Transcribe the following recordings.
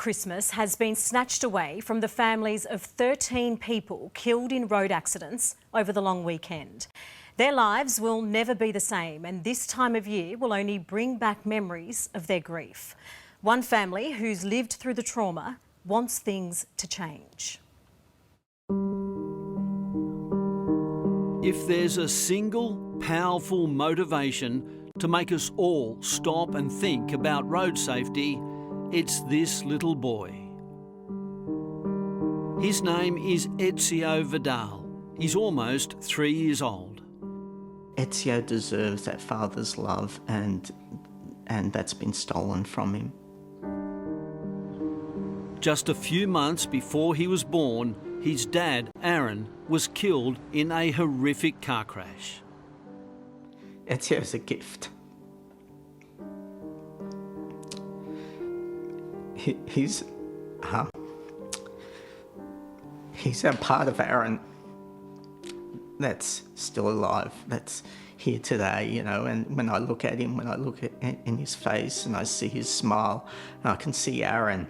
Christmas has been snatched away from the families of 13 people killed in road accidents over the long weekend. Their lives will never be the same, and this time of year will only bring back memories of their grief. One family who's lived through the trauma wants things to change. If there's a single powerful motivation to make us all stop and think about road safety, it's this little boy. His name is Etzio Vidal. He's almost 3 years old. Etzio deserves that father's love, and that's been stolen from him. Just a few months before he was born, his dad, Aaron, was killed in a horrific car crash. Etzio's a gift. He's a part of Aaron that's still alive, that's here today, you know, and when I look at him, when I look in his face and I see his smile, I can see Aaron.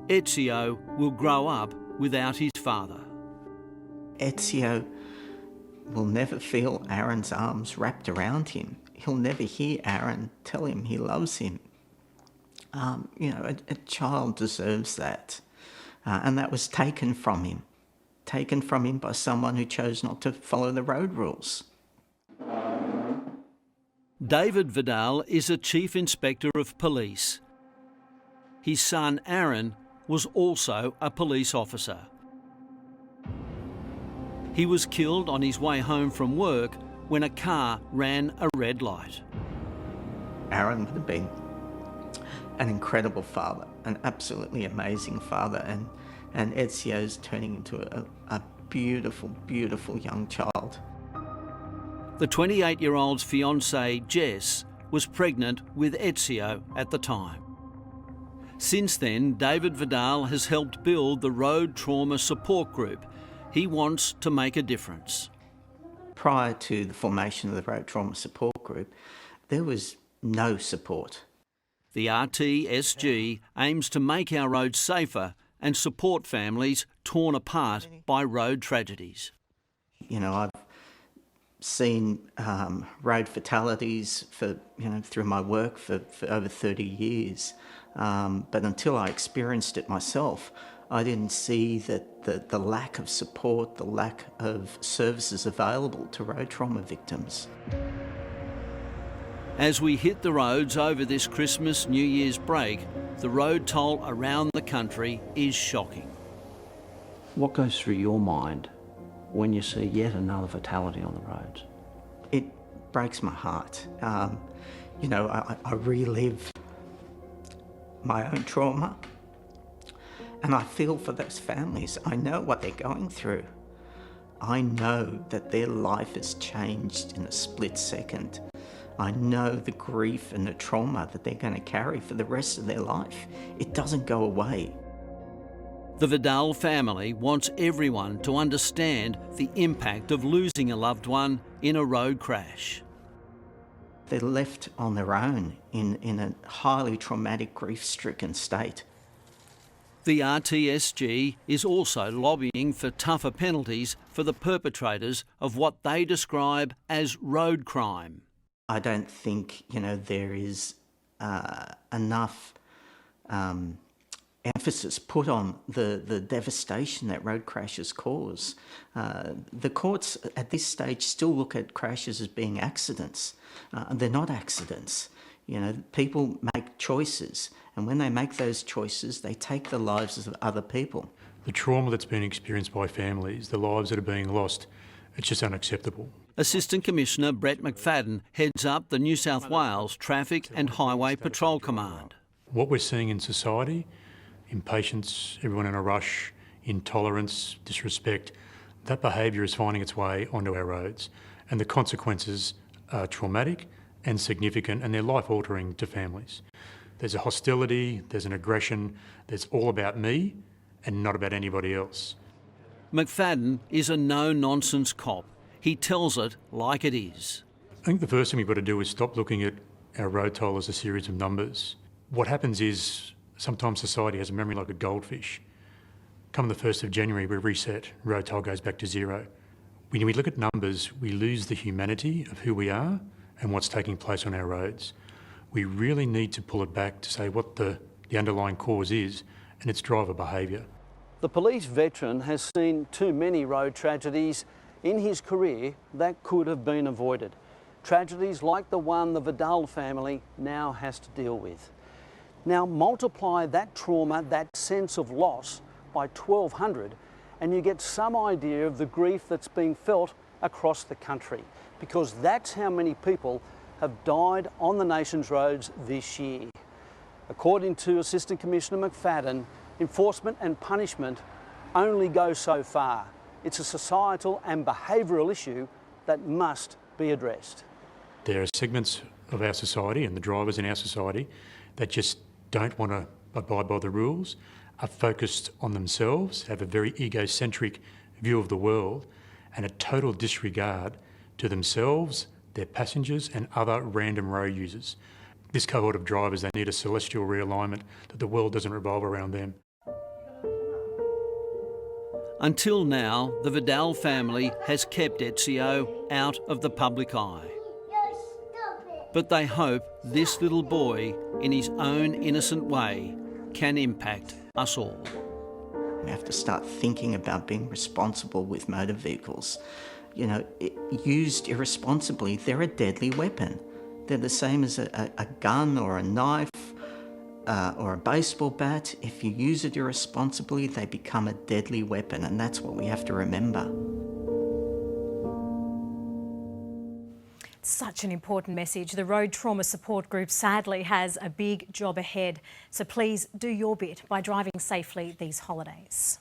Etzio will grow up without his father. Etzio will never feel Aaron's arms wrapped around him. He'll never hear Aaron tell him he loves him. A child deserves that. And that was taken from him by someone who chose not to follow the road rules. David Vidal is a Chief Inspector of Police. His son Aaron was also a police officer. He was killed on his way home from work when a car ran a red light. Aaron would have been an incredible father, an absolutely amazing father, and Etzio's turning into a beautiful, beautiful young child. The 28-year-old's fiancée, Jess, was pregnant with Etzio at the time. Since then, David Vidal has helped build the Road Trauma Support Group. He wants to make a difference. Prior to the formation of the Road Trauma Support Group, there was no support. The RTSG aims to make our roads safer and support families torn apart by road tragedies. You know, I've seen road fatalities through my work for over 30 years. But until I experienced it myself, I didn't see that the lack of support, the lack of services available to road trauma victims. As we hit the roads over this Christmas, New Year's break, the road toll around the country is shocking. What goes through your mind when you see yet another fatality on the roads? It breaks my heart. I relive my own trauma, and I feel for those families. I know what they're going through. I know that their life has changed in a split second. I know the grief and the trauma that they're going to carry for the rest of their life. It doesn't go away. The Vidal family wants everyone to understand the impact of losing a loved one in a road crash. They're left on their own in a highly traumatic, grief-stricken state. The RTSG is also lobbying for tougher penalties for the perpetrators of what they describe as road crime. I don't think, there is enough emphasis put on the devastation that road crashes cause. The courts at this stage still look at crashes as being accidents. They're not accidents. People make choices, and when they make those choices, they take the lives of other people. The trauma that's been experienced by families, the lives that are being lost, it's just unacceptable. Assistant Commissioner Brett McFadden heads up the New South Wales Traffic and Highway Patrol Command. What we're seeing in society, impatience, everyone in a rush, intolerance, disrespect, that behaviour is finding its way onto our roads, and the consequences are traumatic and significant, and they're life-altering to families. There's a hostility, there's an aggression, there's all about me and not about anybody else. McFadden is a no-nonsense cop. He tells it like it is. I think the first thing we've got to do is stop looking at our road toll as a series of numbers. What happens is Sometimes society has a memory like a goldfish. Come the 1st of January, we reset, road toll goes back to zero. When we look at numbers, we lose the humanity of who we are and what's taking place on our roads. We really need to pull it back to say what the underlying cause is, and it's driver behaviour. The police veteran has seen too many road tragedies in his career that could have been avoided. Tragedies like the one the Vidal family now has to deal with. Now multiply that trauma, that sense of loss, by 1,200 and you get some idea of the grief that's being felt across the country, because that's how many people have died on the nation's roads this year. According to Assistant Commissioner McFadden, enforcement and punishment only go so far. It's a societal and behavioural issue that must be addressed. There are segments of our society and the drivers in our society that just don't want to abide by the rules, are focused on themselves, have a very egocentric view of the world and a total disregard to themselves, their passengers and other random road users. This cohort of drivers, they need a celestial realignment that the world doesn't revolve around them. Until now, the Vidal family has kept Etzio out of the public eye. But they hope this little boy, in his own innocent way, can impact us all. We have to start thinking about being responsible with motor vehicles. You know, used irresponsibly, they're a deadly weapon. They're the same as a gun or a knife or a baseball bat. If you use it irresponsibly, they become a deadly weapon, and that's what we have to remember. Such an important message. The Road Trauma Support Group sadly has a big job ahead. So please do your bit by driving safely these holidays.